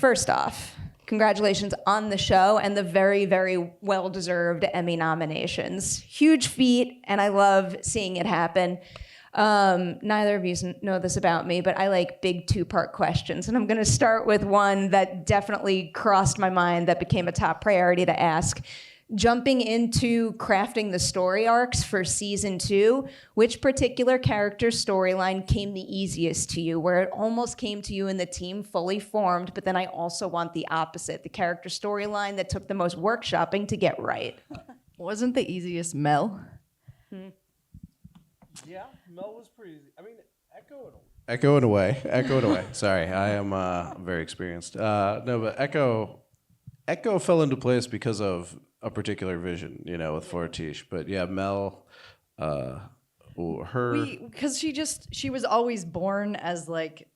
First off, congratulations on the show and the very, very well-deserved Emmy nominations. Huge feat, and I love seeing it happen. Neither of you know this about me, but I like big two-part questions. And I'm going to start with one that definitely crossed my mind that became a top priority to ask. Jumping into crafting the story arcs for season 2, which particular character's storyline came the easiest to you, where it almost came to you and the team fully formed, but then I also want the opposite, the character storyline that took the most workshopping to get right? Wasn't the easiest Mel? Yeah, Mel was pretty easy. I mean, Echo in a way. Sorry, I am very experienced. No, but Echo fell into place because of a particular vision, with Fortiche. But yeah, Mel, because she was always born as like,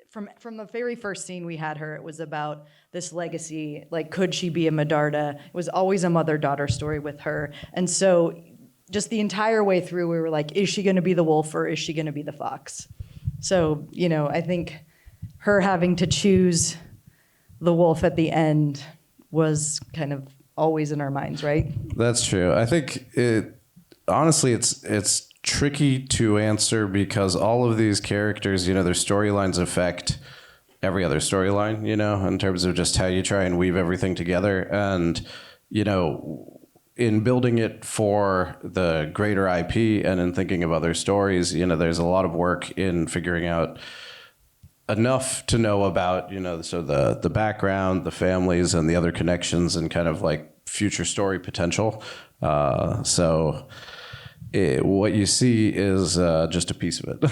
from the very first scene we had her, it was about this legacy, like could she be a Medarda? It was always a mother-daughter story with her. And so just the entire way through, we were like, is she gonna be the wolf or is she gonna be the fox? So, I think her having to choose the wolf at the end was kind of always in our minds, right? That's true. I think honestly, it's tricky to answer because all of these characters, their storylines affect every other storyline, in terms of just how you try and weave everything together. And, in building it for the greater IP and in thinking of other stories, there's a lot of work in figuring out enough to know about, so the background, the families, and the other connections, and kind of like future story potential. What you see is just a piece of it.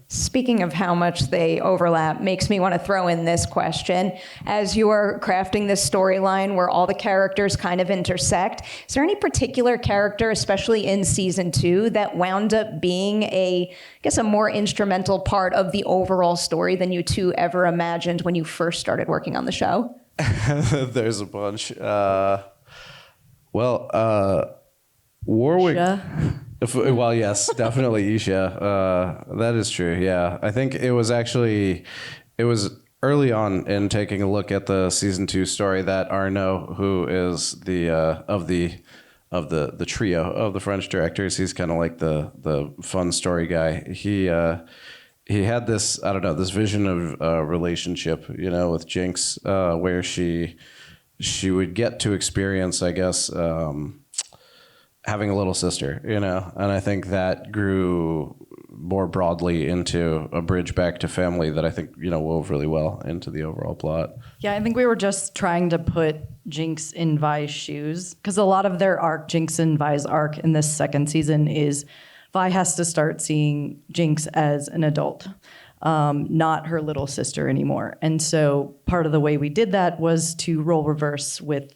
Speaking of how much they overlap, makes me want to throw in this question. As you are crafting this storyline where all the characters kind of intersect, is there any particular character, especially in season 2, that wound up being a more instrumental part of the overall story than you two ever imagined when you first started working on the show? There's a bunch. Warwick. Isha? Well, yes, definitely Isha. That is true. Yeah, I think it was early on in taking a look at the season 2 story that Arnaud, who is the of the trio of the French directors, he's kind of like the fun story guy. He had this this vision of a relationship, with Jinx, where she would get to experience, I guess, having a little sister, and I think that grew more broadly into a bridge back to family that I think, wove really well into the overall plot. Yeah, I think we were just trying to put Jinx in Vi's shoes, because a lot of their arc, Jinx and Vi's arc in this second season, is Vi has to start seeing Jinx as an adult, not her little sister anymore. And so part of the way we did that was to role reverse with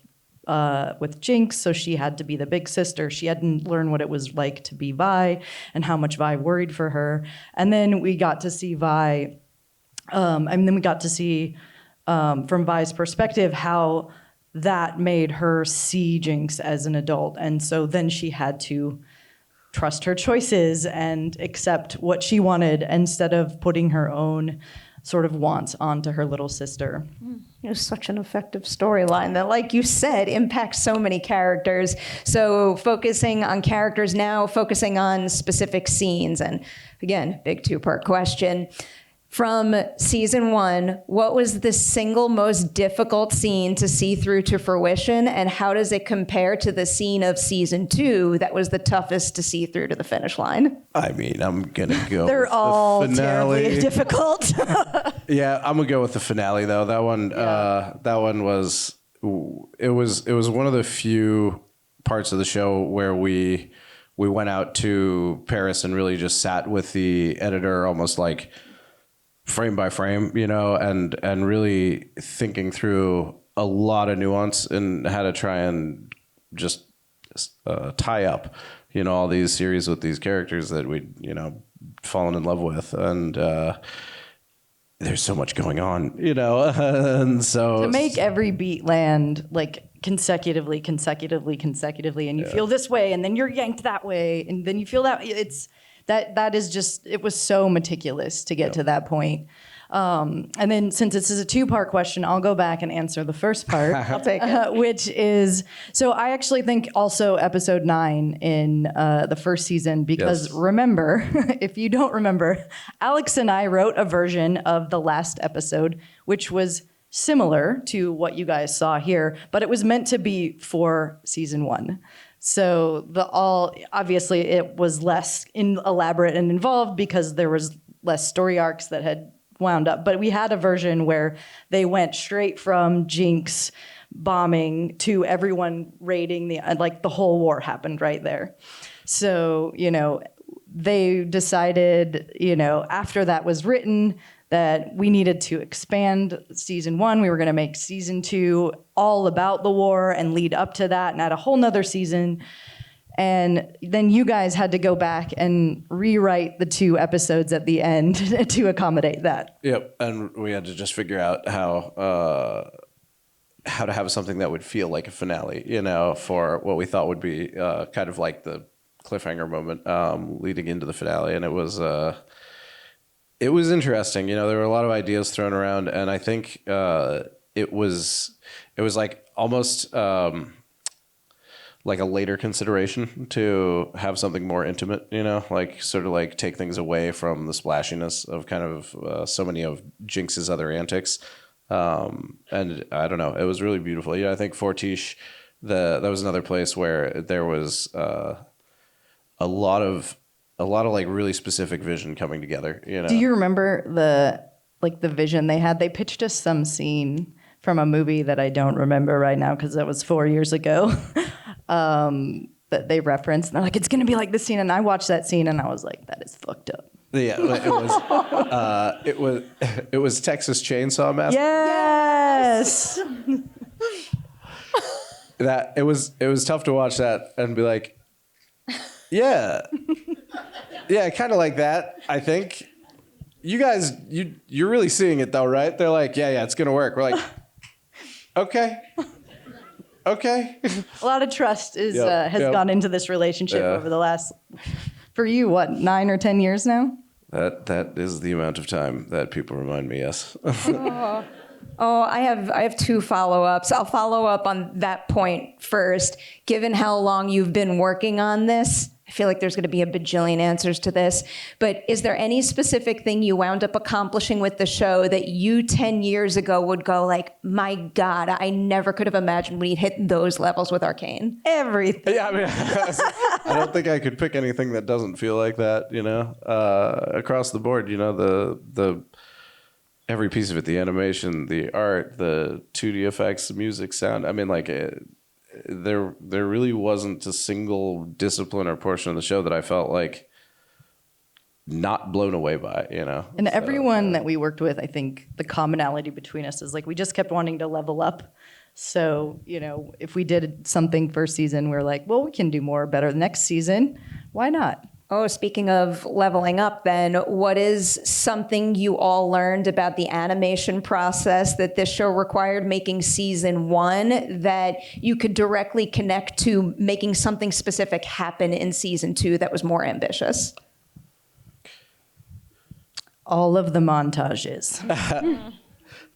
Jinx, so she had to be the big sister. She had to learn what it was like to be Vi and how much Vi worried for her. And then we got to see Vi, from Vi's perspective how that made her see Jinx as an adult. And so then she had to trust her choices and accept what she wanted instead of putting her own sort of wants onto her little sister. It was such an effective storyline that, like you said, impacts so many characters. So focusing on characters now, focusing on specific scenes. And again, big two-part question. From season 1, what was the single most difficult scene to see through to fruition, and how does it compare to the scene of season 2 that was the toughest to see through to the finish line? I mean, I'm gonna go. They're with all the finale. terribly difficult. Yeah, I'm gonna go with the finale though. That one, that one was. It was one of the few parts of the show where we went out to Paris and really just sat with the editor, almost like frame by frame, and really thinking through a lot of nuance and how to try and just tie up, all these series with these characters that we'd, fallen in love with. And there's so much going on, and so... To make every beat land, like, consecutively, and you feel this way, and then you're yanked that way, and then you feel that... That is just, it was so meticulous to get to that point. And then since this is a two-part question, I'll go back and answer the first part. I'll take it. Which is, so I actually think also episode 9 in the first season, because Yes. remember, if you don't remember, Alex and I wrote a version of the last episode, which was similar to what you guys saw here, but it was meant to be for season 1. So obviously it was less elaborate and involved because there was less story arcs that had wound up. But we had a version where they went straight from Jinx bombing to everyone raiding the whole war happened right there. So, they decided, after that was written, that we needed to expand season 1. We were going to make season 2 all about the war and lead up to that and add a whole nother season. And then you guys had to go back and rewrite the 2 episodes at the end to accommodate that. Yep, and we had to just figure out how to have something that would feel like a finale, for what we thought would be kind of like the cliffhanger moment leading into the finale, and it was interesting. There were a lot of ideas thrown around, and I think it was like almost like a later consideration to have something more intimate, like sort of like take things away from the splashiness of kind of so many of Jinx's other antics. And I don't know, it was really beautiful. I think Fortiche, that was another place where there was a lot of like really specific vision coming together. Do you remember the vision they had? They pitched us some scene from a movie that I don't remember right now because that was 4 years ago. That they referenced. And they're like, it's going to be like this scene. And I watched that scene and I was like, that is fucked up. Yeah, it was Texas Chainsaw Massacre. Yes. That it was tough to watch that and be like, yeah, kind of like that. I think you guys, you're really seeing it though, right? They're like, yeah, it's gonna work. We're like, okay. A lot of trust has Yep. gone into this relationship over the last, for you, 9 or 10 years now? That is the amount of time that people remind me. Yes. Oh, I have 2 follow-ups. I'll follow up on that point first. Given how long you've been working on this, I feel like there's going to be a bajillion answers to this, but is there any specific thing you wound up accomplishing with the show that you 10 years ago would go like, my God, I never could have imagined we'd hit those levels with Arcane? Everything. Yeah, I mean, I don't think I could pick anything that doesn't feel like that. Across the board. The every piece of it, the animation, the art, the 2D effects, the music, sound. I mean, like there really wasn't a single discipline or portion of the show that I felt like not blown away by, And everyone that we worked with, I think the commonality between us is like we just kept wanting to level up. So, if we did something first season, we're like, well, we can do more, better next season. Why not? Oh, speaking of leveling up then, what is something you all learned about the animation process that this show required making season 1 that you could directly connect to making something specific happen in season 2 that was more ambitious? All of the montages.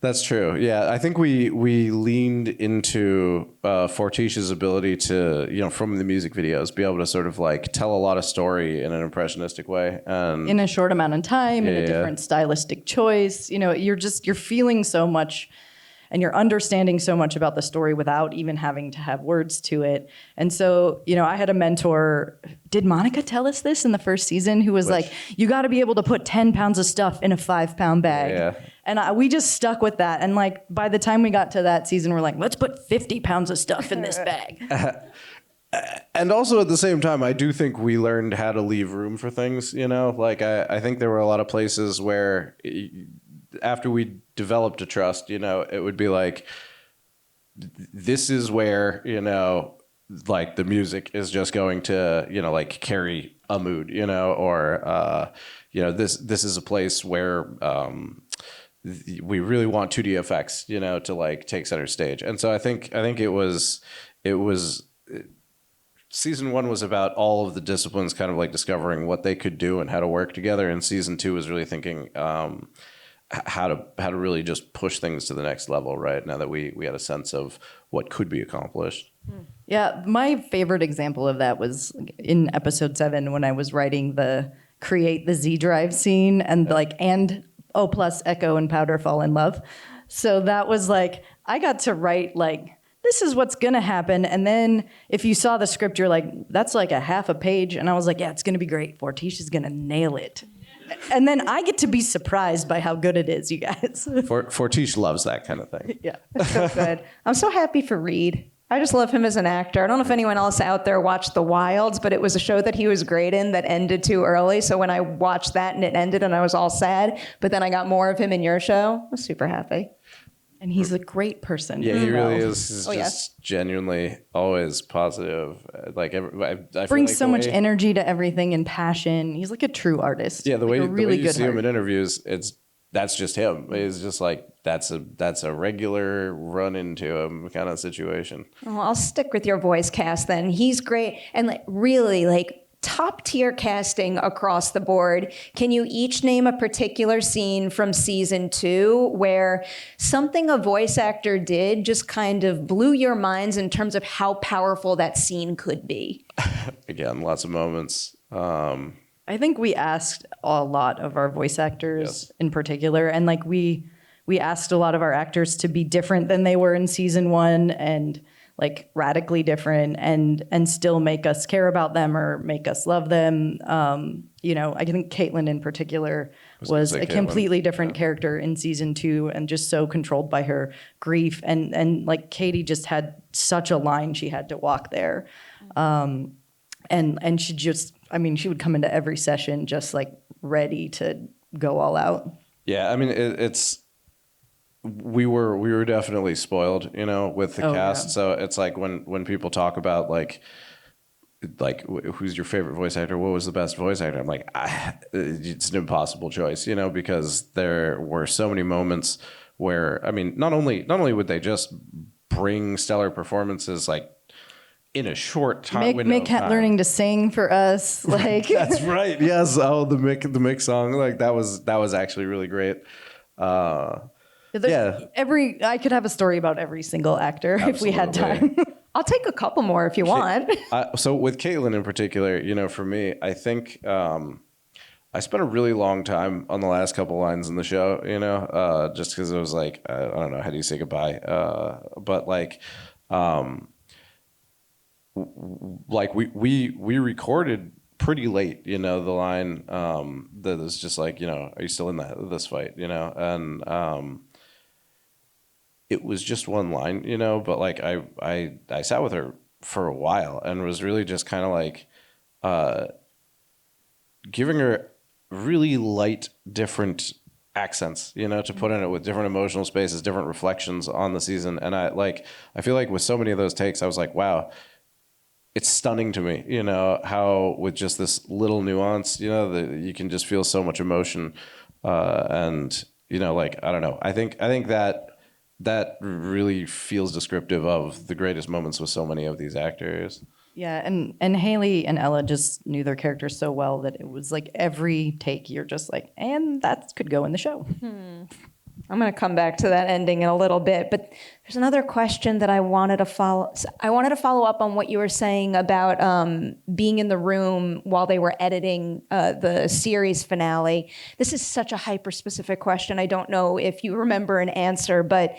That's true. Yeah, I think we leaned into Fortiche's ability to, from the music videos, be able to sort of like tell a lot of story in an impressionistic way, and In a short amount of time, in a different stylistic choice. You're feeling so much and you're understanding so much about the story without even having to have words to it. And so, I had a mentor, did Monica tell us this in the first season, who was like, you got to be able to put 10 pounds of stuff in a 5-pound bag. Yeah. And we just stuck with that. And like, by the time we got to that season, we're like, let's put 50 pounds of stuff in this bag. And also at the same time, I do think we learned how to leave room for things, like I think there were a lot of places where after we developed a trust, it would be like, this is where, like the music is just going to, like carry a mood, or, this is a place where we really want 2D effects, to like take center stage. And so I think it was season 1 was about all of the disciplines kind of like discovering what they could do and how to work together. And season 2 was really thinking, how to really just push things to the next level, right? Now that we had a sense of what could be accomplished. Yeah, my favorite example of that was in episode 7 when I was writing the create the Z Drive scene and and O plus Echo and Powder fall in love. So that was like, I got to write like, this is what's gonna happen. And then if you saw the script, you're like, that's like a half a page. And I was like, yeah, it's gonna be great. Fortiche is gonna nail it. And then I get to be surprised by how good it is, you guys. Fortiche loves that kind of thing. Yeah. So good. I'm so happy for Reed. I just love him as an actor. I don't know if anyone else out there watched The Wilds, but it was a show that he was great in that ended too early. So when I watched that and it ended and I was all sad, but then I got more of him in your show, I was super happy. And he's a great person. Yeah, he really is. He's just genuinely always positive. Like I Brings feel like so much energy to everything and passion. He's like a true artist. Yeah, the way really you see him in interviews, that's just him. He's just like that's a regular run into him kind of situation. Well, I'll stick with your voice cast then. He's great and like really like top tier casting across the board. Can you each name a particular scene from season 2 where something a voice actor did just kind of blew your minds in terms of how powerful that scene could be? Again, lots of moments. I think we asked a lot of our voice actors in particular, and like we asked a lot of our actors to be different than they were in season 1 and like radically different and still make us care about them or make us love them. I think Caitlyn in particular was a completely different character in season 2 and just so controlled by her grief. And like Katie just had such a line she had to walk there. And she just, she would come into every session just like ready to go all out. Yeah, I mean, we were definitely spoiled, with the cast. Yeah. So it's like when people talk about like who's your favorite voice actor? What was the best voice actor? I'm like, it's an impossible choice, because there were so many moments where, not only would they just bring stellar performances like in a short time. Mick had learning to sing for us, like that's right. Yes. Oh, the Mick song, like that was actually really great. I could have a story about every single actor. Absolutely. If we had time. I'll take a couple more if you want. So with Caitlyn in particular, for me, I think I spent a really long time on the last couple lines in the show, just because it was like, I don't know, how do you say goodbye? But we recorded pretty late, the line that is just like, are you still in this fight, and it was just one line, but like I sat with her for a while and was really just kind of like giving her really light, different accents, to put in it with different emotional spaces, different reflections on the season. And I feel like with so many of those takes, I was like, wow, it's stunning to me, how with just this little nuance, that you can just feel so much emotion. And, I don't know. I think that really feels descriptive of the greatest moments with so many of these actors. Yeah, and Hailee and Ella just knew their characters so well that it was like every take you're just like, and that could go in the show. I'm going to come back to that ending in a little bit, but there's another question that I wanted to follow. I wanted to follow up on what you were saying about being in the room while they were editing the series finale. This is such a hyper-specific question. I don't know if you remember an answer, but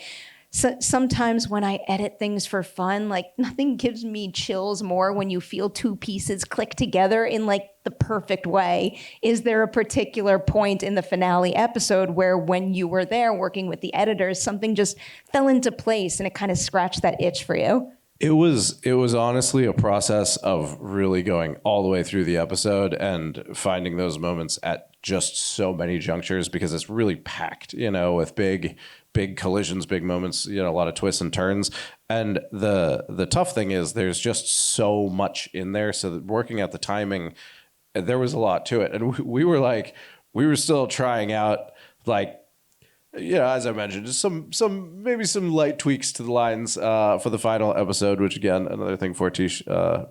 sometimes when I edit things for fun, like nothing gives me chills more when you feel two pieces click together in like the perfect way. Is there a particular point in the finale episode where when you were there working with the editors, something just fell into place and it kind of scratched that itch for you? It was honestly a process of really going all the way through the episode and finding those moments at just so many junctures because it's really packed, with big collisions, big moments, a lot of twists and turns. And the tough thing is there's just so much in there. So that working out the timing, there was a lot to it. And we were still trying out as I mentioned, just maybe some light tweaks to the lines for the final episode, which again, another thing Fortiche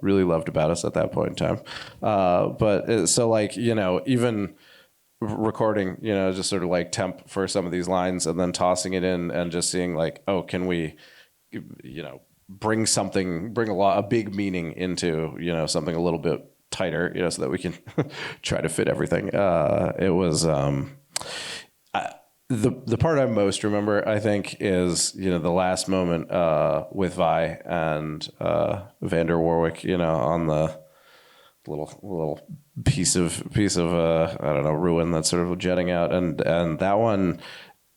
really loved about us at that point in time. Even recording, just sort of like temp for some of these lines and then tossing it in and just seeing like, oh, can we, bring a big meaning into, something a little bit tighter, so that we can try to fit everything. It was, the part I most remember, I think, is, the last moment, with Vi and, Vander Warwick, on the little piece of I don't know, ruin that's sort of jetting out, and that one,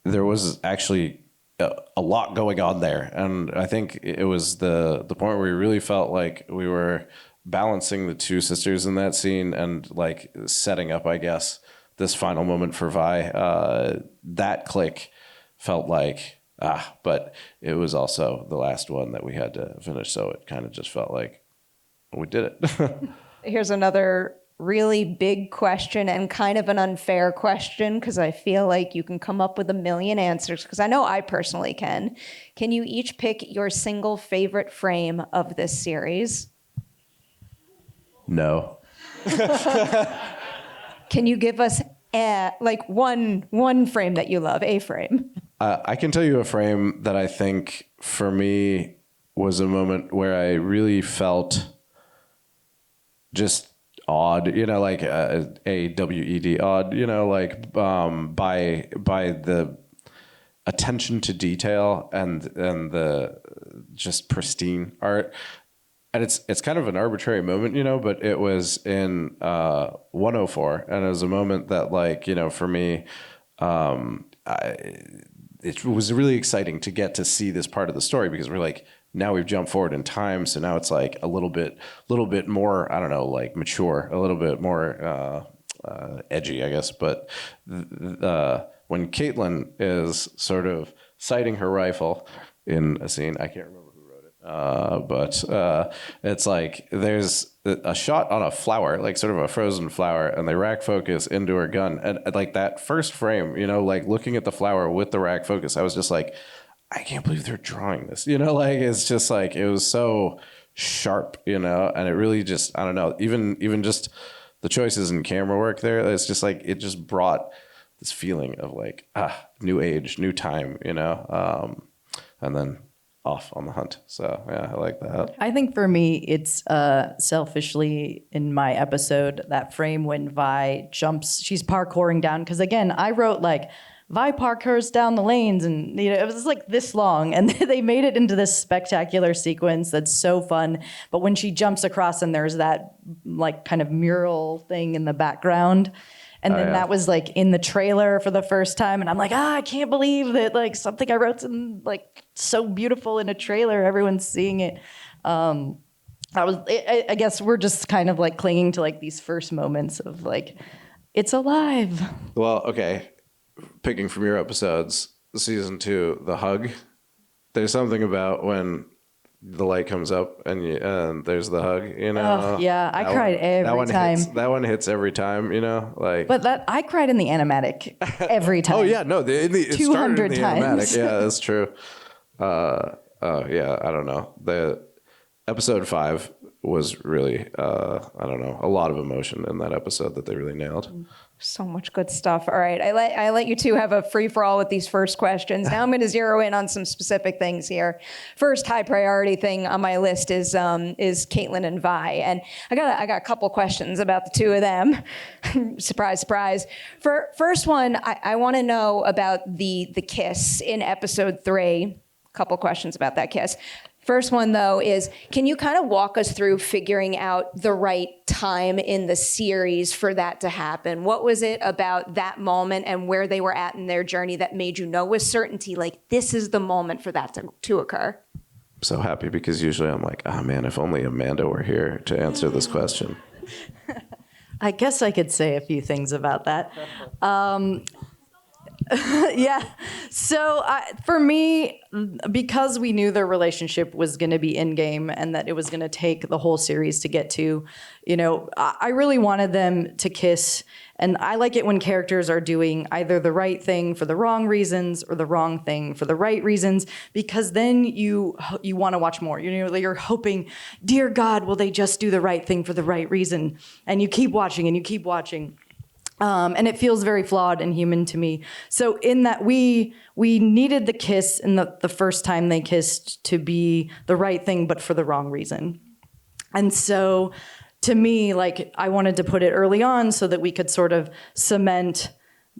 there was actually a lot going on there, and I think it was the point where we really felt like we were balancing the two sisters in that scene and like setting up, I guess, this final moment for Vi. That click felt like but it was also the last one that we had to finish, so it kind of just felt like we did it. Here's another really big question and kind of an unfair question, because I feel like you can come up with a million answers, because I know I personally can. Can you each pick your single favorite frame of this series? No. Can you give us one frame that you love, a frame? I can tell you a frame that I think for me was a moment where I really felt just awed, like AWED odd, like by the attention to detail and the just pristine art. And it's kind of an arbitrary moment, but it was in 104, and it was a moment that, like, for me, it was really exciting to get to see this part of the story, because we're like, now we've jumped forward in time, so now it's like a little bit more, I don't know, like mature, a little bit more edgy, I guess. But when Caitlyn is sort of sighting her rifle in a scene, I can't remember who wrote it, but it's like there's a shot on a flower, like sort of a frozen flower, and they rack focus into her gun, and like that first frame, like looking at the flower with the rack focus, I was just like, I can't believe they're drawing this, like, it's just like, it was so sharp, and it really just, I don't know, even just the choices in camera work there, it's just like, it just brought this feeling of like, new age, new time, and then off on the hunt. So yeah, I like that. I think for me, it's selfishly in my episode, that frame when Vi jumps, she's parkouring down. Because again, I wrote like, Vi parkours down the lanes, and it was like this long, and they made it into this spectacular sequence that's so fun. But when she jumps across, and there's that like kind of mural thing in the background, and then that was like in the trailer for the first time, and I'm like, I can't believe that like something I wrote in like so beautiful in a trailer, everyone's seeing it. I guess we're just kind of like clinging to like these first moments of like, it's alive. Well, okay. Picking from your episodes, season 2, the hug. There's something about when the light comes up and there's the hug, Oh, yeah, I cried every time. That one hits every time, like. But I cried in the animatic every time. Oh yeah, no, it 200 started in the times. animatic. Yeah, that's true. Yeah, I don't know. The episode 5 was really, I don't know, a lot of emotion in that episode that they really nailed. So much good stuff. All right, I let you two have a free-for-all with these first questions. Now I'm going to zero in on some specific things here. First high priority thing on my list is Caitlyn and Vi, and I got a couple questions about the two of them. Surprise, surprise. First one, I want to know about the kiss in episode 3. A couple questions about that kiss. First one, though, is can you kind of walk us through figuring out the right time in the series for that to happen? What was it about that moment and where they were at in their journey that made you know with certainty, like, this is the moment for that to occur? I'm so happy, because usually I'm like, man, if only Amanda were here to answer this question. I guess I could say a few things about that. Yeah. So for me, because we knew their relationship was going to be in game and that it was going to take the whole series to get to, I really wanted them to kiss. And I like it when characters are doing either the right thing for the wrong reasons or the wrong thing for the right reasons, because then you want to watch more. You're hoping, dear God, will they just do the right thing for the right reason? And you keep watching and you keep watching. And it feels very flawed and human to me. So in that we needed the kiss in the first time they kissed to be the right thing, but for the wrong reason. And so to me, like, I wanted to put it early on so that we could sort of cement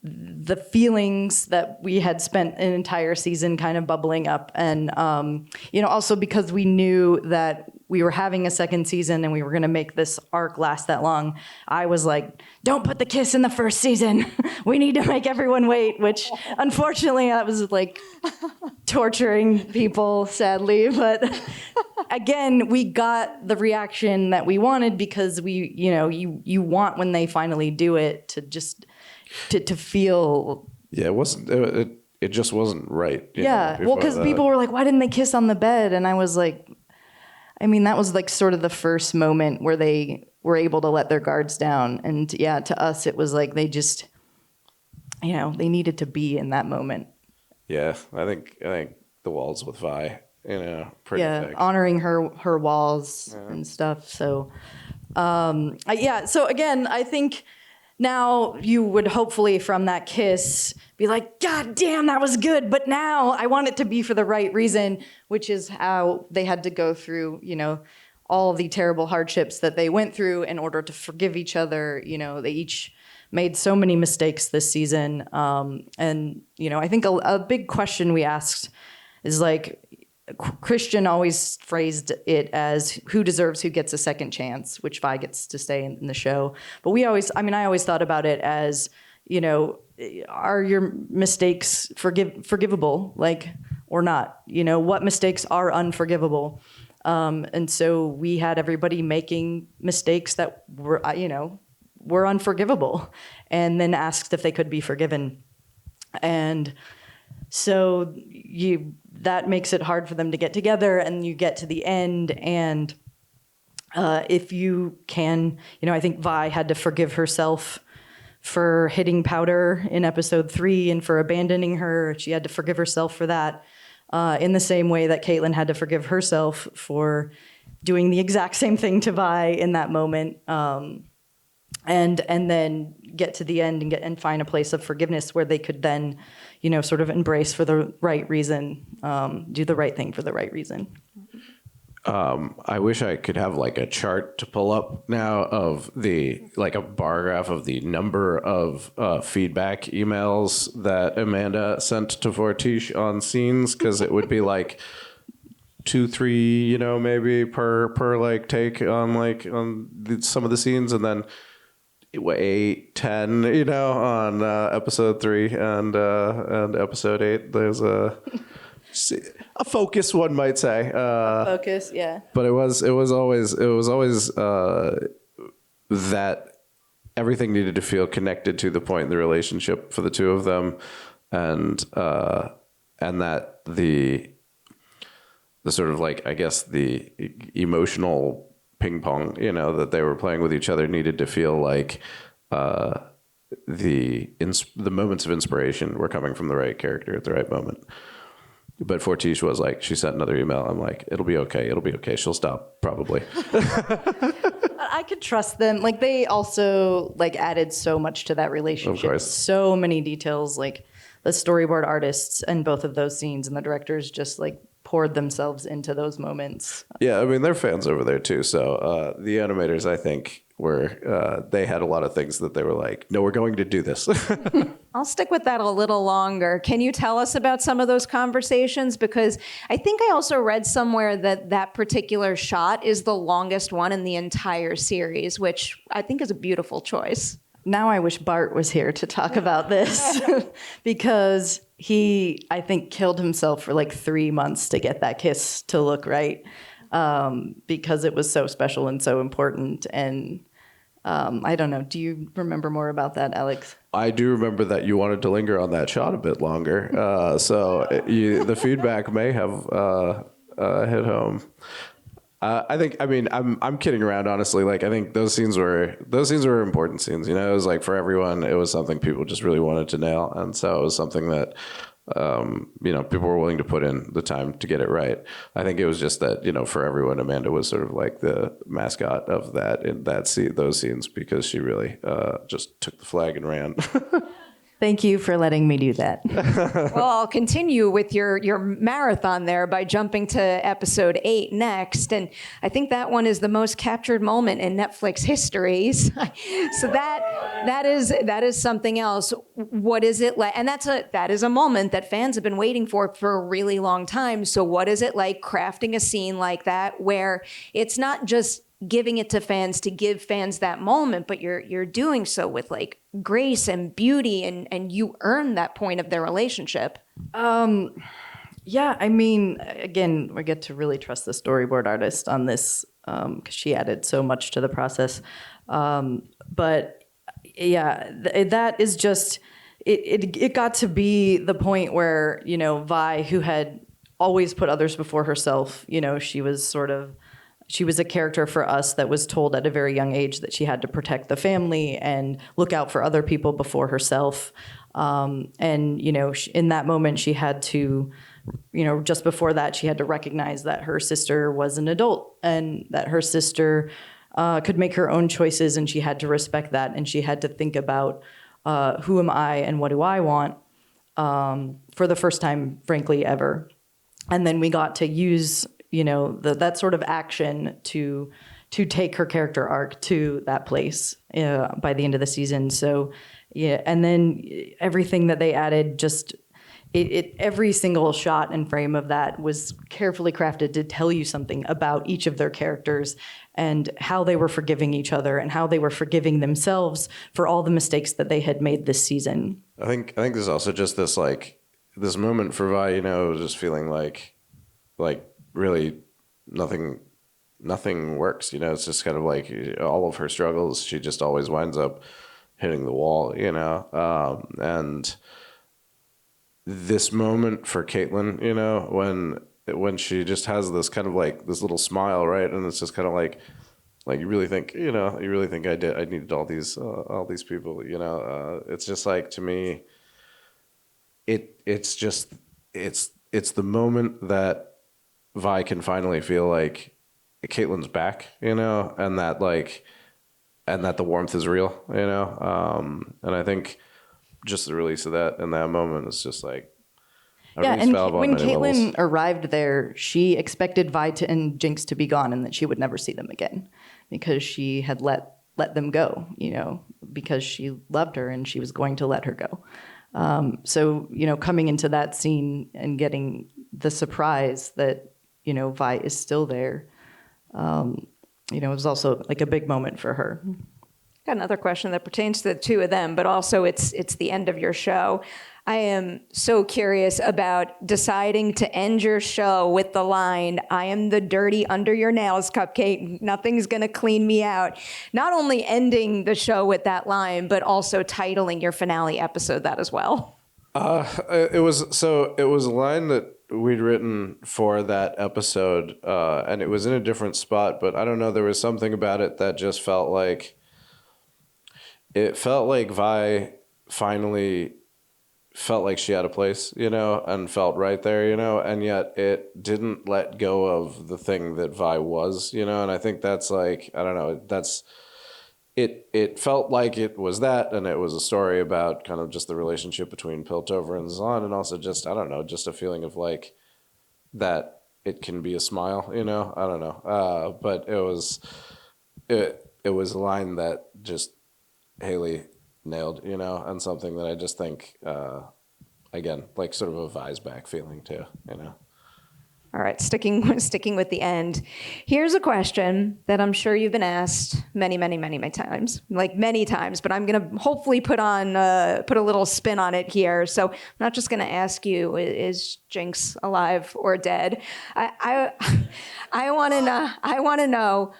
the feelings that we had spent an entire season kind of bubbling up. And, also because we knew that we were having a second season and we were going to make this arc last that long, I was like, don't put the kiss in the first season. We need to make everyone wait, which unfortunately that was like torturing people, sadly. But again, we got the reaction that we wanted because you want when they finally do it to just to feel. Yeah, it just wasn't right. Well, because people were like, why didn't they kiss on the bed? And I was like, I mean, that was like sort of the first moment where they were able to let their guards down. And yeah, to us, it was like they just, they needed to be in that moment. Yeah, I think the walls with Vi, pretty big. Honoring her walls and stuff. So, so again, I think now you would hopefully from that kiss be like, God damn, that was good. But now I want it to be for the right reason, which is how they had to go through, all of the terrible hardships that they went through in order to forgive each other. They each made so many mistakes this season. I think a big question we asked is like, Christian always phrased it as who deserves who gets a second chance, which Vi gets to stay in the show. But I always thought about it as, are your mistakes forgivable, like, or not? What mistakes are unforgivable? And so we had everybody making mistakes that were unforgivable, and then asked if they could be forgiven. And so that makes it hard for them to get together, and you get to the end, and if you can, I think Vi had to forgive herself for hitting Powder in episode 3 and for abandoning her. She had to forgive herself for that, in the same way that Caitlyn had to forgive herself for doing the exact same thing to Vi in that moment, and then get to the end and find a place of forgiveness where they could then, sort of embrace for the right reason, do the right thing for the right reason. I wish I could have like a chart to pull up now of a bar graph of the number of feedback emails that Amanda sent to Fortiche on scenes, because it would be like 2, 3, maybe per like take on some of the scenes, and then 8, 10, on episode 3 and episode 8. There's a focus, one might say. Focus, yeah. But it was always that everything needed to feel connected to the point in the relationship for the two of them, and that the sort of like, I guess, the emotional ping pong, that they were playing with each other needed to feel like the moments of inspiration were coming from the right character at the right moment. But Fortiche was like, she sent another email. I'm like, it'll be okay. She'll stop probably. I could trust them. Like, they also added so much to that relationship. Of course. So many details, like the storyboard artists and both of those scenes and the directors just poured themselves into those moments. Yeah, I mean, they're fans over there too. So the animators, I think, they had a lot of things that they were like, no, we're going to do this. I'll stick with that a little longer. Can you tell us about some of those conversations? Because I think I also read somewhere that particular shot is the longest one in the entire series, which I think is a beautiful choice. Now I wish Bart was here to talk about this because he, I think, killed himself for 3 months to get that kiss to look right, because it was so special and so important. And I don't know. Do you remember more about that, Alex? I do remember that you wanted to linger on that shot a bit longer. The feedback may have hit home. I'm kidding around, honestly. I think those scenes were important scenes. It was for everyone, it was something people just really wanted to nail. And so it was something that people were willing to put in the time to get it right. I think it was just that, for everyone, Amanda was sort of like the mascot of that in those scenes, because she really just took the flag and ran. Thank you for letting me do that. Well, I'll continue with your marathon there by jumping to episode 8 next. And I think that one is the most captured moment in Netflix history. So that is something else. What is it like? And that is a moment that fans have been waiting for a really long time. So what is it like crafting a scene like that, where it's not just giving it to fans to give fans that moment, but you're doing so with like grace and beauty, and you earn that point of their relationship? Yeah, I mean, again, we get to really trust the storyboard artist on this, because she added so much to the process. But yeah, that is just, it got to be the point where, Vi, who had always put others before herself, she was a character for us that was told at a very young age that she had to protect the family and look out for other people before herself. In that moment, she had to, just before that, she had to recognize that her sister was an adult and that her sister could make her own choices, and she had to respect that. And she had to think about who am I and what do I want, for the first time, frankly, ever. And then we got to use that sort of action to take her character arc to that place by the end of the season. So, yeah, and then everything that they added, just every single shot and frame of that was carefully crafted to tell you something about each of their characters and how they were forgiving each other and how they were forgiving themselves for all the mistakes that they had made this season. I think there's also just this moment for Vi, just feeling like really nothing works. It's just kind of like all of her struggles, she just always winds up hitting the wall, and this moment for Caitlyn, when she just has this kind of like this little smile, right? And it's just kind of like you really think, I needed all these people, it's just like, to me, it's the moment that Vi can finally feel like Caitlyn's back, and that the warmth is real, and I think just the release of that in that moment is just like, and when Caitlyn arrived there, she expected Vi and Jinx to be gone and that she would never see them again, because she had let them go, because she loved her and she was going to let her go. So coming into that scene and getting the surprise that Vi is still there, it was also like a big moment for her. Got another question that pertains to the two of them, but also it's the end of your show. I am so curious about deciding to end your show with the line, "I am the dirty under your nails cupcake. Nothing's going to clean me out." Not only ending the show with that line, but also titling your finale episode that as well. It was a line that we'd written for that episode, and it was in a different spot, but I don't know, there was something about it that just felt like Vi finally felt like she had a place, and felt right there, and yet it didn't let go of the thing that Vi was, and I think that's like, I don't know, it felt like it was that, and it was a story about kind of just the relationship between Piltover and Zahn, and also just, I don't know, just a feeling of like that it can be a smile, I don't know, but it was a line that just Hailee nailed, and something that I just think, again, like sort of a Vi's back feeling too, All right, sticking with the end. Here's a question that I'm sure you've been asked many, many, many, many times, but I'm going to hopefully put a little spin on it here. So I'm not just going to ask you, is Jinx alive or dead? I want to know,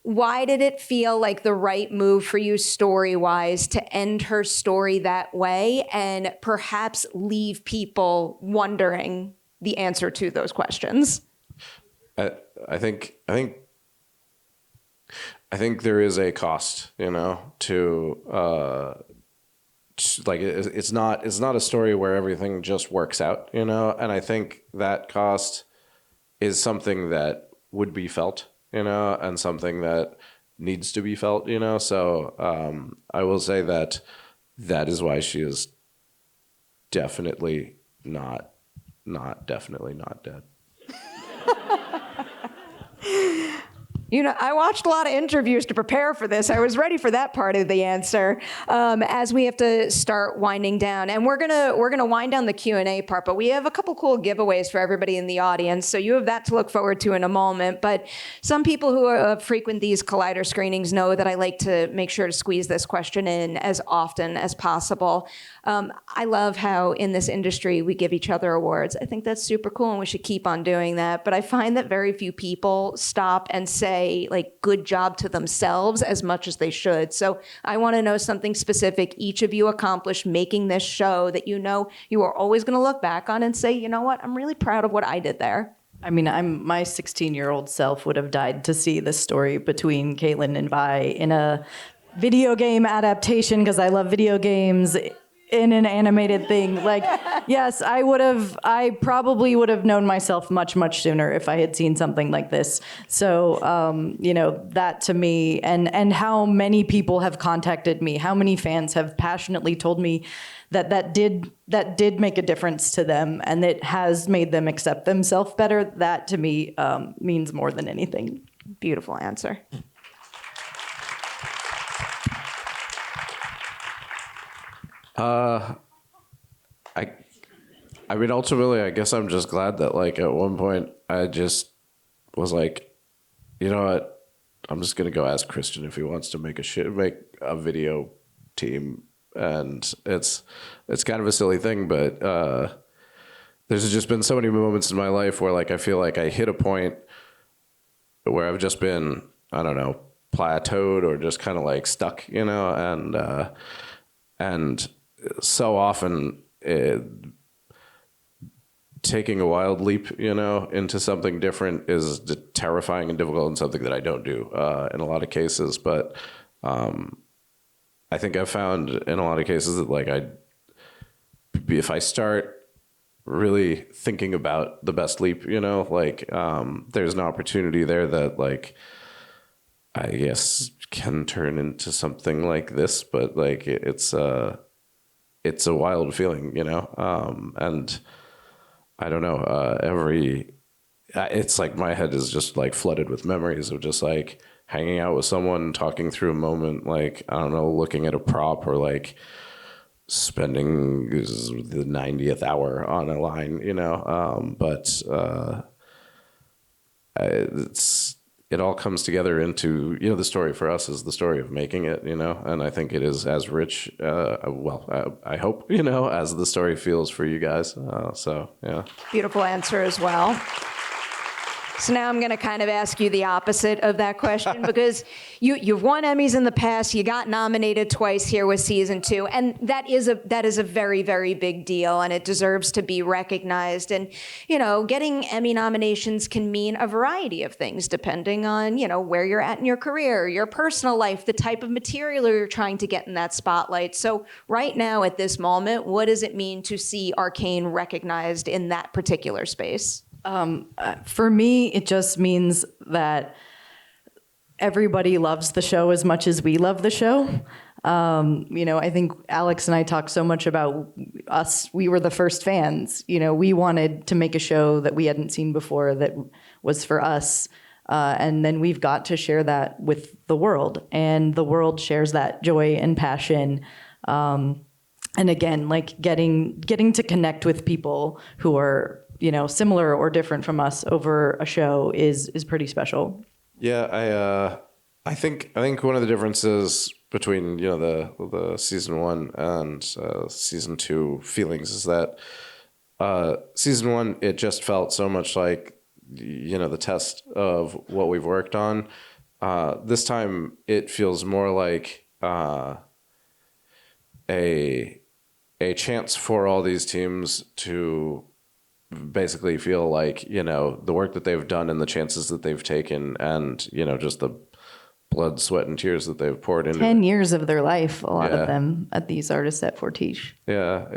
why did it feel like the right move for you story-wise to end her story that way and perhaps leave people wondering the answer to those questions? I think there is a cost, to like it's not a story where everything just works out, you know. And I think that cost is something that would be felt, you know, and something that needs to be felt, you know. So I will say that is why she is definitely not dead. You know, I watched a lot of interviews to prepare for this. I was ready for that part of the answer. As we have to start winding down, and we're gonna wind down the Q&A part, but we have a couple cool giveaways for everybody in the audience, so you have that to look forward to in a moment. But some people who frequent these Collider screenings know that I like to make sure to squeeze this question in as often as possible. I love how in this industry we give each other awards. I think that's super cool, and we should keep on doing that. But I find that very few people stop and say, like, good job to themselves as much as they should. So I want to know something specific each of you accomplished making this show that you know you are always going to look back on and say, you know what, I'm really proud of what I did there. I mean, my 16-year-old self would have died to see this story between Caitlyn and Vi in a video game adaptation, because I love video games, in an animated thing. Like, yes, I probably would have known myself much, much sooner if I had seen something like this. So, you know, that to me, and how many people have contacted me, how many fans have passionately told me that did make a difference to them, and it has made them accept themselves better. That to me means more than anything. Beautiful answer. I mean, ultimately, I guess I'm just glad that, like, at one point I just was like, you know what, I'm just gonna go ask Christian if he wants to make a video team, and it's kind of a silly thing, but there's just been so many moments in my life where, like, I feel like I hit a point where I've just been, I don't know, plateaued or just kind of like stuck, you know, and so often taking a wild leap, you know, into something different is terrifying and difficult, and something that I don't do in a lot of cases. But I think I've found in a lot of cases that, like, if I start really thinking about the best leap, you know, like, there's an opportunity there that, like, I guess can turn into something like this, but, like, it's a wild feeling, you know, and I don't know, it's like my head is just, like, flooded with memories of just, like, hanging out with someone, talking through a moment, like, I don't know, looking at a prop, or, like, spending the 90th hour on a line, you know, but it all comes together into, you know, the story for us is the story of making it, you know, and I think it is as rich, I hope, you know, as the story feels for you guys. So, yeah. Beautiful answer as well. So now I'm going to kind of ask you the opposite of that question, because you've won Emmys in the past. You got nominated twice here with season 2, and that is a very, very big deal, and it deserves to be recognized. And, you know, getting Emmy nominations can mean a variety of things depending on, you know, where you're at in your career, your personal life, the type of material you're trying to get in that spotlight. So right now at this moment, what does it mean to see Arcane recognized in that particular space? For me, it just means that everybody loves the show as much as we love the show. You know, I think Alex and I talked so much about us. We were the first fans. You know, we wanted to make a show that we hadn't seen before that was for us. And then we've got to share that with the world. And the world shares that joy and passion. And again, like getting to connect with people who are, you know, similar or different from us over a show is pretty special. Yeah, I think one of the differences between, you know, the season 1 and season 2 feelings is that season 1, it just felt so much like, you know, the test of what we've worked on. This time it feels more like a chance for all these teams to basically feel like, you know, the work that they've done and the chances that they've taken, and, you know, just the blood, sweat, and tears that they've poured into 10 it. years of their life, a lot Yeah. of them, at these artists at Fortiche. Yeah,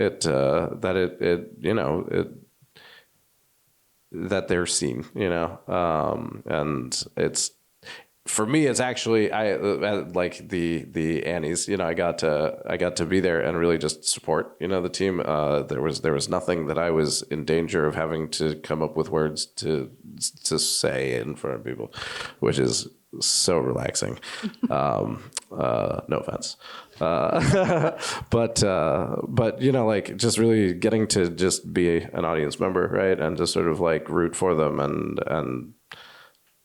that they're seen, and it's, for me, it's actually like the Annies. I got to be there and really just support the team. There was nothing that I was in danger of having to come up with words to say in front of people, which is so relaxing. No offense, but like just really getting to just be an audience member, right, and just sort of like root for them and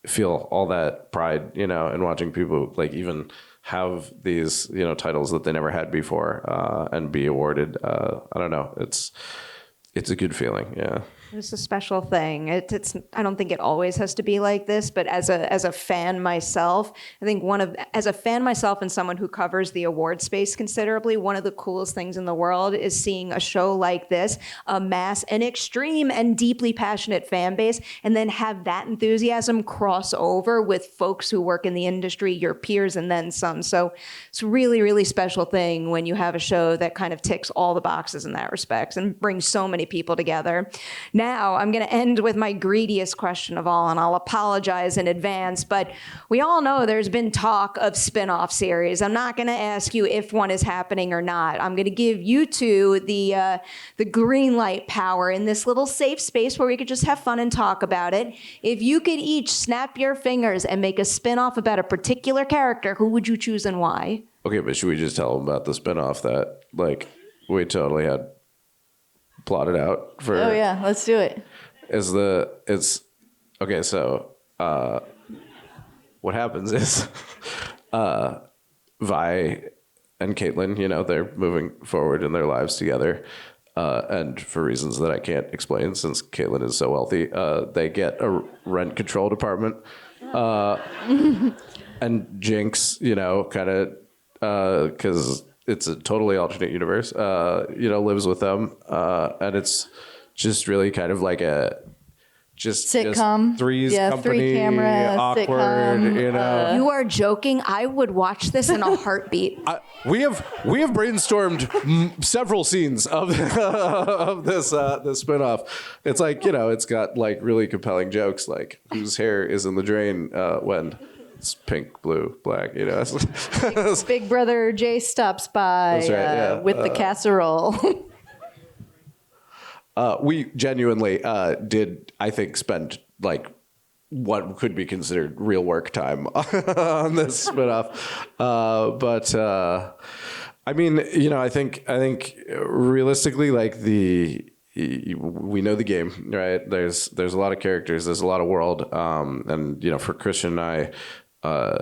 feel all that pride, in watching people like even have these, titles that they never had before, and be awarded. I don't know. It's a good feeling. Yeah. It's a special thing. It's. I don't think it always has to be like this, but as a fan myself, I think as a fan myself and someone who covers the award space considerably, one of the coolest things in the world is seeing a show like this amass an extreme and deeply passionate fan base, and then have that enthusiasm cross over with folks who work in the industry, your peers, and then some. So it's a really, really special thing when you have a show that kind of ticks all the boxes in that respect and brings so many people together. Now, I'm going to end with my greediest question of all, and I'll apologize in advance, but we all know there's been talk of spin-off series. I'm not going to ask you if one is happening or not. I'm going to give you two the green light power in this little safe space where we could just have fun and talk about it. If you could each snap your fingers and make a spin-off about a particular character, who would you choose and why? Okay, but should we just tell them about the spinoff that like we totally had plotted out for? Oh yeah, let's do it. Okay, so what happens is Vi and Caitlyn, they're moving forward in their lives together, and for reasons that I can't explain since Caitlyn is so wealthy, they get a rent controlled apartment, and Jinx, kind of because it's a totally alternate universe, lives with them, and it's just really kind of like a sitcom. just Three's Yeah, Company, 3-camera awkward, sitcom. You are joking. I would watch this in a heartbeat. We have brainstormed several scenes of this spinoff. It's like, it's got like really compelling jokes, like whose hair is in the drain when it's pink, blue, black. Big Brother Jay stops by That's right, yeah. with the casserole. We genuinely did, I think, spend like what could be considered real work time on this spinoff. But I mean, I think realistically, like we know the game, right? There's a lot of characters, there's a lot of world, and for Christian and I,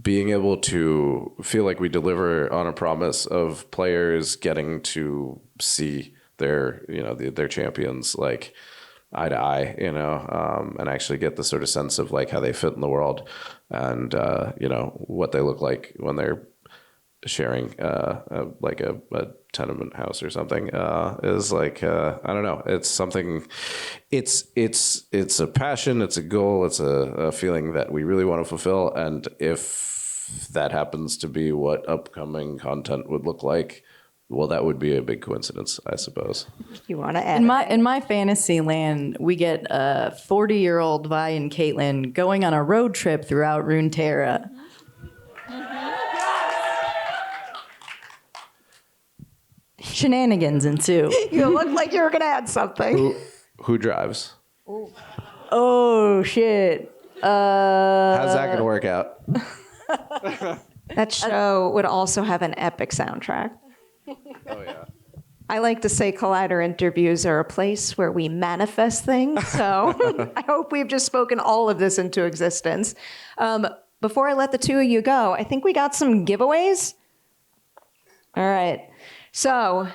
being able to feel like we deliver on a promise of players getting to see their champions like eye to eye, and actually get the sort of sense of like how they fit in the world, and what they look like when they're sharing like a tenement house or something, is like I don't know. It's something. It's a passion. It's a goal. It's a feeling that we really want to fulfill. And if that happens to be what upcoming content would look like, well, that would be a big coincidence, I suppose. You want to add? In my fantasy land, we get a 40-year-old Vi and Caitlyn going on a road trip throughout Runeterra. Shenanigans ensue. You look like you were going to add something. Who drives? Oh shit! How's that going to work out? That show would also have an epic soundtrack. Oh yeah. I like to say Collider interviews are a place where we manifest things. So I hope we've just spoken all of this into existence. Before I let the two of you go, I think we got some giveaways. All right. So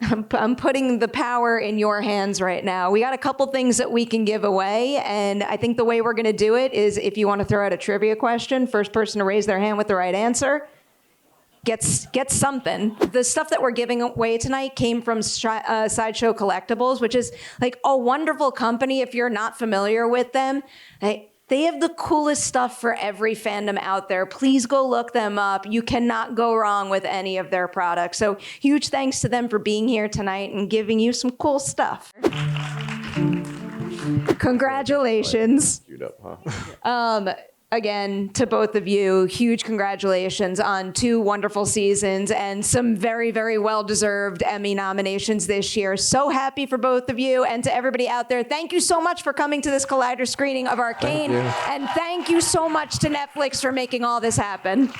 I'm putting the power in your hands right now. We got a couple things that we can give away. And I think the way we're going to do it is if you want to throw out a trivia question, first person to raise their hand with the right answer gets something. The stuff that we're giving away tonight came from Sideshow Collectibles, which is like a wonderful company if you're not familiar with them. They have the coolest stuff for every fandom out there. Please go look them up. You cannot go wrong with any of their products. So huge thanks to them for being here tonight and giving you some cool stuff. Congratulations. Queued up, huh? Again, to both of you, huge congratulations on 2 wonderful seasons and some very, very well-deserved Emmy nominations this year. So happy for both of you. And to everybody out there, thank you so much for coming to this Collider screening of Arcane. And thank you so much to Netflix for making all this happen.